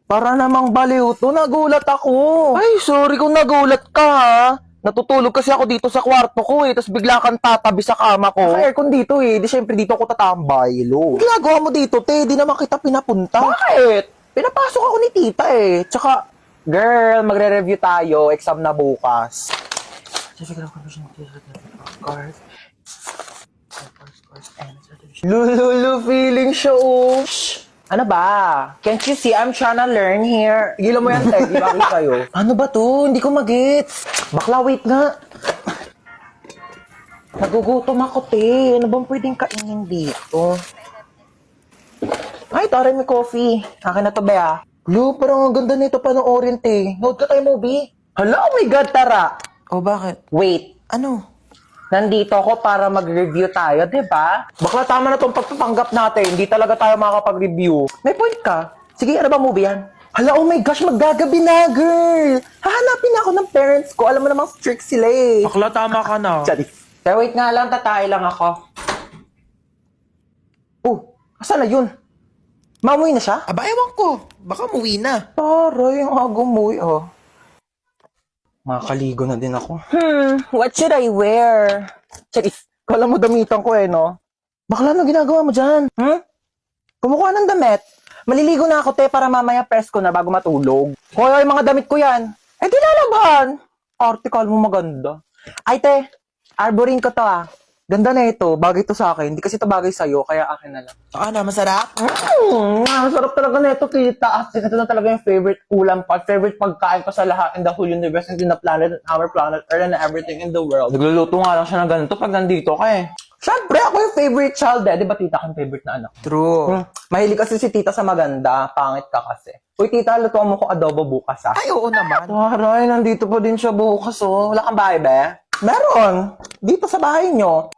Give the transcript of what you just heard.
Para namang baliw to, nagulat ako. Ay, sorry kung nagulat ka ha. Natutulog kasi ako dito sa kwarto ko tapos bigla kang tatabi sa kama ko. Naka-aircon dito di syempre dito ako tatambay, lo. Ginagawa mo dito, te, di naman kita pinapunta. Bakit? Pinapasok ako ni tita Tsaka, girl, magre-review tayo, exam na bukas. Lulu, feeling show. Ano ba? Can't you see I'm trying to learn here? Gila mo yan, Ted. Di ba ako sa'yo? Ano ba to? Hindi ko magets. Bakla, wait nga. Nagugutom ako, te. Ano bang pwedeng kainin dito? Ay, tara may coffee. Akin na to, Bea. Lu, parang ang ganda nito panoorin, te. Nood ka tayo movie. Hala, oh my God, tara. Oh, bakit? Wait. Ano? Nandito ako para mag-review tayo, di ba? Bakla, tama na tong pagpapanggap natin. Hindi talaga tayo makakapag-review. May point ka. Sige, ano ba movie yan? Hala, oh my gosh, maggagabi na, girl! Hahanapin ako ng parents ko. Alam mo namang strict sila Bakla, tama ka na. Charis. Pero wait nga lang, tatay lang ako. Oh, asan na yun? Mamuwi na siya? Aba, ewan ko. Baka umuwi na. Taray, ang agumuwi, oh. Makakaligo na din ako. What should I wear? Charis, kala mo damitan ko no? Bakla, ano ginagawa mo dyan? Kumukuha ng damit. Maliligo na ako, te, para mamaya presko na bago matulog. Hoy, mga damit ko yan. Eh, di lalaban. Article mo maganda. Ay, te, arborin ko to, Ganda na ito. Bagay to sa akin. Hindi kasi ito bagay sa'yo, kaya akin na lang. Saka na, masarap? Sarap talaga na ito, tita. As ito na talaga yung favorite ulam pa, favorite pagkain ko sa lahat in the whole universe and in the planet, and our planet, Earth, and everything in the world. Nagluluto nga lang siya ng ganito pag nandito ka Siyempre, ako yung favorite child Di ba tita kang favorite na anak? True. Mahilig kasi si tita sa maganda. Pangit ka kasi. Uy, tita, lutuan mo ko adobo bukas, Ay, oo naman. Taray, nandito pa din siya bukas, Wala kang bahay, be? Meron. Dito sa bahay nyo.